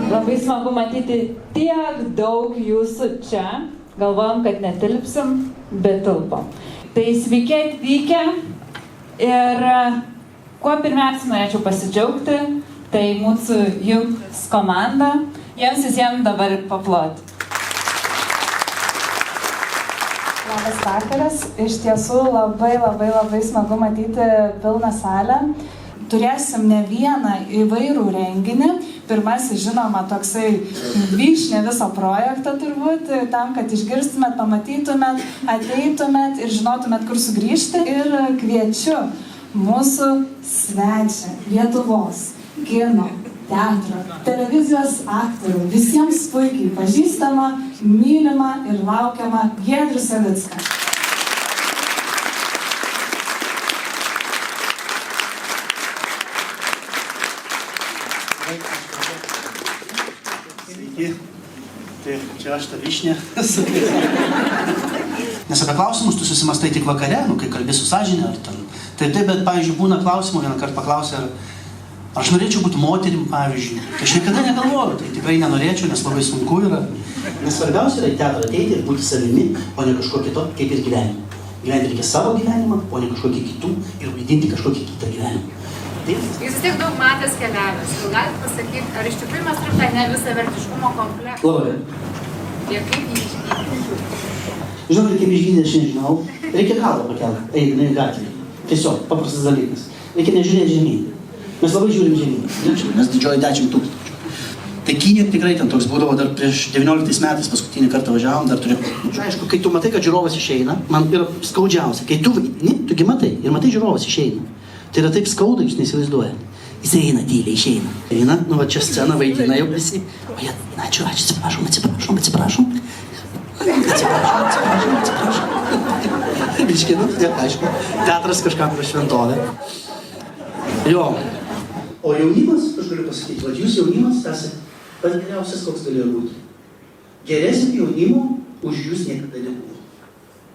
Labai smagu matyti tiek daug jūsų čia. Galvojom, kad netilpsim, bet tilpom. Tai sveiki atvykę ir kuo pirmiausia norėčiau pasidžiaugti, tai mūsų Jungs komanda. Jiems visiems dabar paploti. Labas vakaras. Iš tiesų labai smagu matyti pilną salę. Turėsim ne vieną įvairų renginį. Pirmasis, žinoma, toksai vyšnė viso projekto turbūt, tam, kad išgirstumėt, pamatytumėt, ateitumėt ir žinotumėt, kur sugrįžti. Ir kviečiu mūsų svečią, Lietuvos kino, teatro, televizijos aktorių, visiems puikiai pažįstamą, mylimą ir laukiamą Giedrių Savicką. Tai čia aš ta vyšnė. Nes apie klausimus tu susimastai tik vakare, kai kalbi su sąžine ar ten. Taip, bet, pavyzdžiui, būna klausimų, vieną kartą paklausė, ar aš norėčiau būti moterim, pavyzdžiui. Tai aš niekada negalvoju, tai tikrai nenorėčiau, nes labai sunku yra. Nes svarbiausia yra į teatrą ateiti ir būti savimi, o ne kažko kito, kaip ir gyvenimą. Gyventi reikia savo gyvenimą, o ne kažkokį kitų ir vaidinti kažkokį kitą gyvenimą. Jūs vis tiek daug matęs keliavęs. Gal galite pasakyti, ar iš tikrųjų mes turim tą nevisavertiškumo kompleksą? Labai. Ir kaip jį išgydyti? Žinokit, kaip išgydyti, aš nežinau. Reikia galvą pakelti, eidami į gatvę. Tiesiog, paprastas dalykas. Reikia nežiūrėti žemyn. Mes labai žiūrim žemyn. Mes didžioji 10 000. Tai Kinė tikrai ten toks būdavo, dar prieš 19 metais paskutinį kartą važiavom, dar turėjau. Aišku, kai tu matai, kad žiūrovas išeina, man yra skaudžiausia. Kai tu vaidini, tu gi matai, ir matai žiūrovas išeina. Tai yra taip skauda, jūs neįsivaizduoja. Jis eina tyliai, išeina. Eina, nu va čia scena vaidina jau visi. O jie, ačiū, atsiprašom. Biškinu, aišku, teatras kažkam yra šventovė. Jo. O jaunimas, aš galiu pasakyti, va jūs jaunimas esate pats geriausias, koks galėjo būti. Geresnio jaunimo už jūs niekada nebuvo.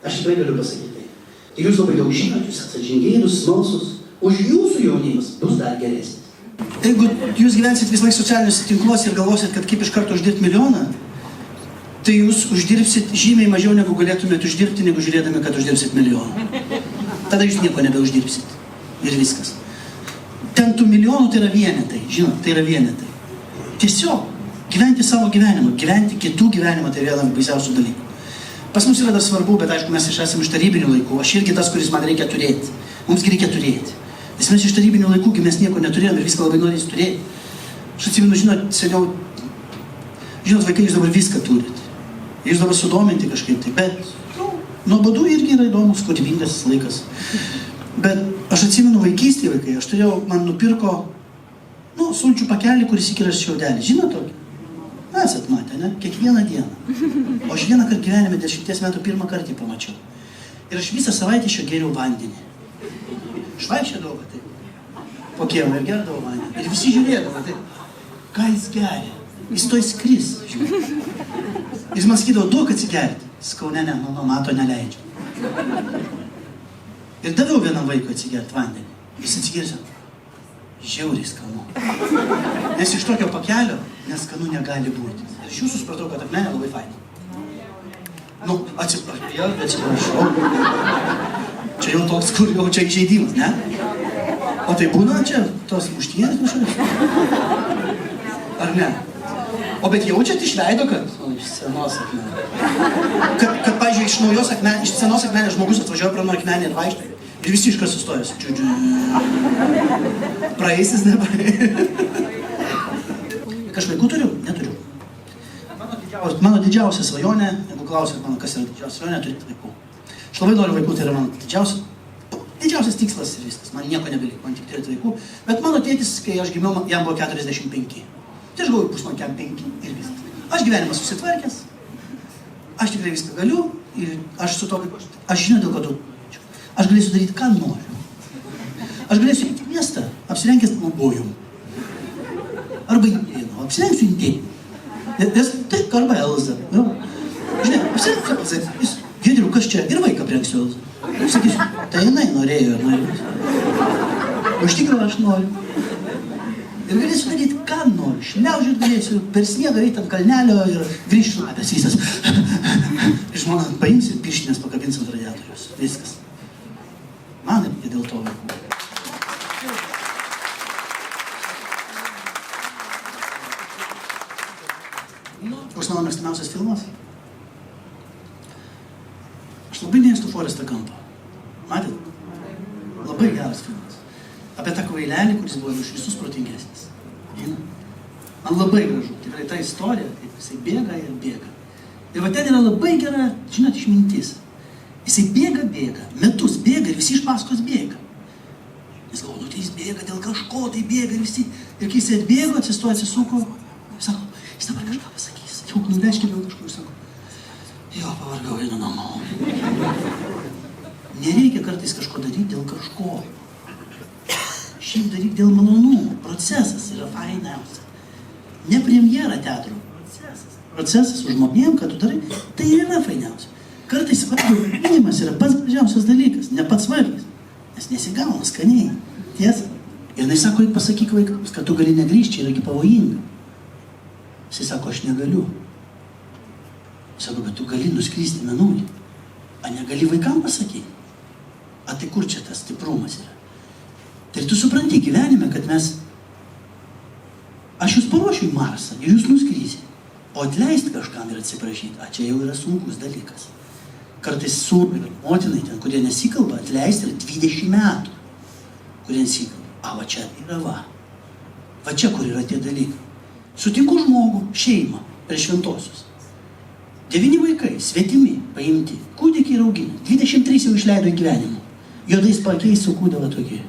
Aš tikrai galiu pasakyti tai. Ir jūs labai daug žinot, jūs esate žingeidus, smalsus. Už jūsų jaunimas bus dar geresnis. Jeigu jūs gyvensit vis laik socialiniuose tinkluose ir galvosit, kad kaip iš karto uždirbti milijoną, tai jūs uždirbsit žymiai mažiau negu galėtumėt uždirbti, negu žiūrėdami, kad uždirbsit milijoną. Tada jūs nieko nebeuždirbsit. Ir viskas. Ten tų milijonų tai yra vienetai, žinot, tai yra vienetai. Tiesiog gyventi savo gyvenimą, gyventi kitų gyvenimą, tai vienas baisiausių dalykų. Pas mus yra dar svarbu, bet aišku, mes esame iš tarybinių laikų. Aš irgi tas, kuris man reikia turėti. Mums reikia turėti. Nes mes iš tarybinių laikų, kai mes nieko neturėjom ir viską labai norės turėti. Aš atsimenu, žinot, seniau, žinot, vaikai, jūs dabar viską turit. Jūs dabar sudominti kažkaip tai, bet, nuobodu irgi yra įdomus, kūrybingas laikas. Bet aš atsimenu vaikystėje vaikai, aš turėjau, man nupirko, sulčių pakelį, kuris įkiras šiaudelį. Žinot tokį? Esat matę, ne? Kiekvieną dieną. O aš vieną kartą gyvenime 10 metų pirmą kartą pamačiau. Ir aš visą savaitę iš jo gėriau vandenį. Švaikščiodavo taip, po kiemą ir gerdavo vandenį. Ir visi žiūrėdavo taip, ką jis geria. Jis to įskris. Jis man sakydavo, duok atsigerti. Sakau, ne, mato neleidžia. Ir daviau vienam vaikui atsigerti vandenį. Jis atsigirsi, žiauriai skanu. Nes iš tokio pakelio neskanu negali būti. Ir iš jūsų supratau, kad akmenė labai faina. Atsiprašau. Čia jau toks, kur jau čia įžeidimas, ne? O tai būna čia tos muštynės kažkokios? Ar ne? O bet jaučiat iš veido, kad... Iš senos akmenės. Kad, pavyzdžiui, iš naujos akmenės, iš senos akmenės žmogus atvažiuoja pro akmenį ir vaikšto. Ir visi iškart sustojus. Praeisis, nepraeisis. Aš vaikų turiu? Neturiu. Mano didžiausia svajonė, jeigu klausit mano, kas yra didžiausia svajonė, turėti vaikų. Aš labai noriu vaikų, tai yra mano didžiausias tikslas ir viskas. Man nieko nebeliko, man tik turėti vaikų. Bet mano tėtis, kai aš gimiau, jam buvo 45. Tai aš galvoju, bus man 5 ir viskas. Aš gyvenimą susitvarkęs. Aš tikrai viską galiu ir aš su to vaiku, aš žinau dėl ko daug. Aš galėsiu daryti, ką noriu. Aš galėsiu eiti į miestą, apsirenkęs obojum. Arba apsirengsiu indėnį. Nes taip, arba Elza. Žinai, apsirengsiu, Giedriau, kas čia? Ir vaiką prieksiu. Sakysiu, tai jinai norėjo. O iš tikrųjų aš noriu. Ir galėsiu daryti, ką noriu. Šliaužiu galėsiu per sniegą eiti ant kalnelio ir grįžti šlapęs visas. Ir žmona paims ir pirštinės pakabins ant radiatorius. Viskas. Man ir dėl to vaikų. Koks mano mėgstamiausias filmas? Aš labai mėgstu Forestą Gampą. Matėt? Labai geras filmas. Apie tą kvailelį, kuris buvo iš visus protingesnis. Man labai gražu. Tikrai ta istorija, kaip jisai bėga ir bėga. Ir va ten yra labai gera, žinot, išmintis. Jisai bėga, metus bėga ir visi iš paskos bėga. Jis galvo, tai jis bėga dėl kažko, tai bėga ir visi. Ir kai jisai atbėgo, atsistoja, atsisuko, sako, jis dabar kažką pasakys. Jau nuveškime vėl kažkur, sako, jo, pavargau, einu namo. Nereikia kartais kažko daryti dėl kažko. Šiaip daryk dėl malonumų. Procesas yra fainiausia. Ne premjera teatro. Procesas su žmonėm, ką tu darai, tai yra fainiausia. Kartais vaidinimas yra pats gražiausias dalykas, ne pats vargas. Nes nesigauna skaniai. Tiesa. Ir jinai sako, pasakyk vaikams, kad tu gali negrįžti, čia yra pavojinga. Jisai sako, aš negaliu. Sako, bet tu gali nuskristi mėnulį. A negali vaikam pasakyti? A tai kur čia tas stiprumas yra? Tai tu supranti gyvenime, kad aš jūs paruošiu į Marsą ir jūs nuskrysit. O atleisti kažkam ir atsiprašyti, čia jau yra sunkus dalykas. Kartais sūnui, motinai ten, kurie nesikalba, atleisti yra 20 metų, kurie nesikalba. Va čia yra va. Va čia, kur yra tie dalykai. Sutinku žmogų, šeimą, per šventosius. 9 vaikai, svetimi, paimti, kūdikiai ir augini. 23 jau išleido į gyvenimą. Juodais pakeis su kūdavo tokie.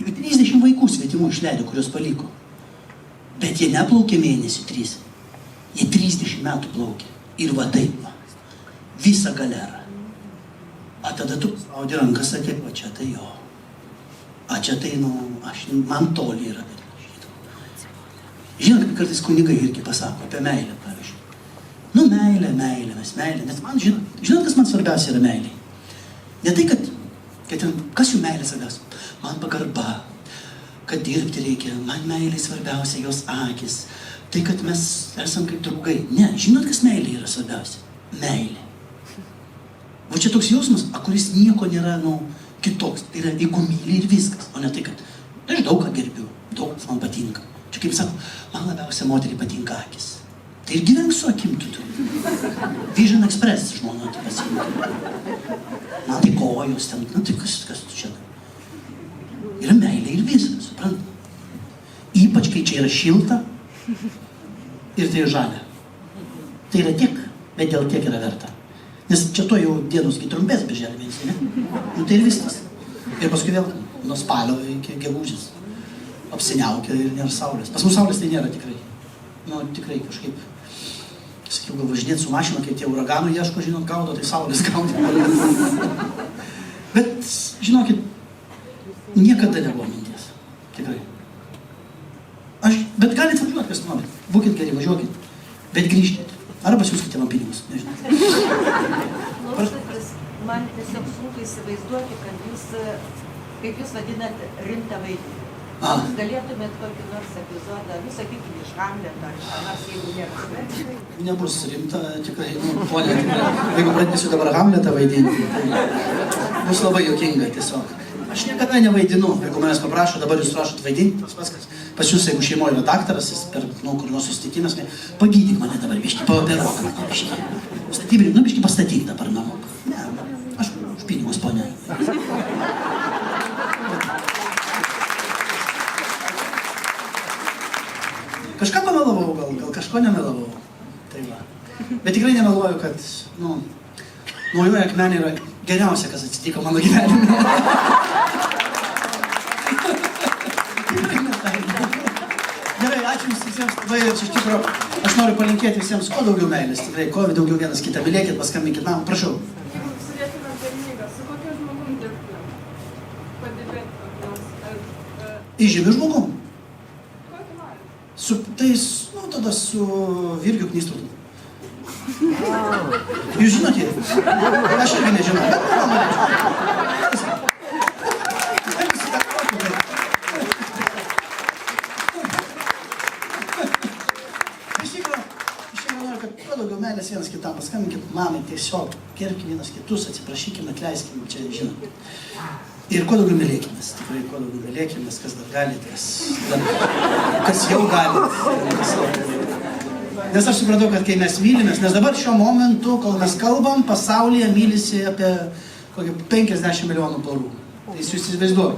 30 vaikų svetimų išleido, kurios paliko. Bet jie neplaukė mėnesį 3. Jie 30 metų plaukė. Ir va taip va. Visą galerą. A tada tu spaudi ranką, sakė, va čia tai jo. A čia tai, man toli yra. Žinot, kaip kartais kunigai irgi pasako apie meilę, pavyzdžiui. Meilė. Nes man, žinot, kas man svarbiausia yra meilė? Ne tai, kad kas jų meilė svarbiausia? Man pagarba, kad dirbti reikia, man meilė svarbiausia, jos akis, tai, kad mes esam kaip draugai. Ne, žinot, kas meilė yra svarbiausia? Meilė. Va čia toks jausmas, kuris nieko nėra, kitoks. Tai yra, jeigu myli ir viskas, o ne tai, kad aš daug ką gerbiu, daug kas man patinka. Čia kaip sako, man labiausia moteriai patinka akis. Tai ir gyvenk su akim tu. Vision Express žmona tu pasiimti. Na, tai kojos ten, tai kas tu čia? Yra meilė ir viskas, suprantu. Ypač, kai čia yra šilta ir tai žalia. Tai yra tiek, bet dėl tiek yra verta. Nes čia to jau dienos trumpės birželio mėnesį, ne? Tai ir viskas. Ir paskui vėl nuo spalio iki gegužės apsiniaukia ir nėra saulės. Pas mus saulės tai nėra tikrai. Tikrai kažkaip, sakiau, gal važinėti su mašina, kai tie uraganų ieško, žinot, gaudo, tai saulės gaudo. Bet, žinokit, niekada nebuvo minties. Tikrai. Bet galite važiuoti, kas norit. Būkit geri, važiuokit. Bet grįžkit. Arba siūskite man pinigus, nežinau. Man tiesiog sunku įsivaizduoti, kad jūs, kaip jūs vadinat, rimtą vaidmenį. Jūs galėtumėt kokį nors epizodą, sakykime, iš Hamleto, ar nors jeigu nėra. Nebus rimta, tikrai, ponia, jeigu pradėsiu dabar Hamletą vaidinti, bus labai juokinga tiesiog. Aš niekada nevaidinu, jeigu manęs paprašo, dabar jūs prašot vaidinti, tas paskas. Pas jūs, jeigu šeimoje yra daktaras, jis per, kur nors susitikimas, pagydyk mane dabar, biški, paoperuok mane, biški. Statybinį, biški pastatyk dabar namo. Ne, aš už pinigus, ponia. Kažką pamelavau, gal kažko nemelavau. Tai va. Bet tikrai nemeluoju, kad, naujoji Akmenė yra geriausia, kas atsitiko mano gyvenime. Gerai, ačiū jums visiems labai ir iš tikrųjų aš noriu palinkėti visiems kuo daugiau meilės, tikrai, kuo daugiau vienas kitą mylėkit, paskambinkit man, prašau. Turėtume galimybę, su kokiu žmogum dirbti? Padirbėti kokios? Įžymiu žmogum? Kokį nori? Tada su Virgiu Knystrutu. Jūs žinote? Aš irgi nežinau. Kuo daugiau meilės vienas kitam, paskambinkit mamai, tiesiog gerbkime vienas kitus, atsiprašykime, atleiskime, čia žinot. Ir kuo daugiau mylėkimės, tikrai kuo daugiau mylėkimės, kas dar galite, kas jau galite. Nes aš supratau, kad kai mes mylimės, nes dabar šiuo momentu, kol mes kalbam, pasaulyje mylisi apie 50 milijonų porų. Tai jūs įsivaizduoju.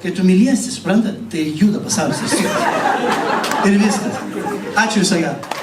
Kai tu myliesi, suprantat, tai juda pasaulis. Ir viskas. Ačiū viso gero.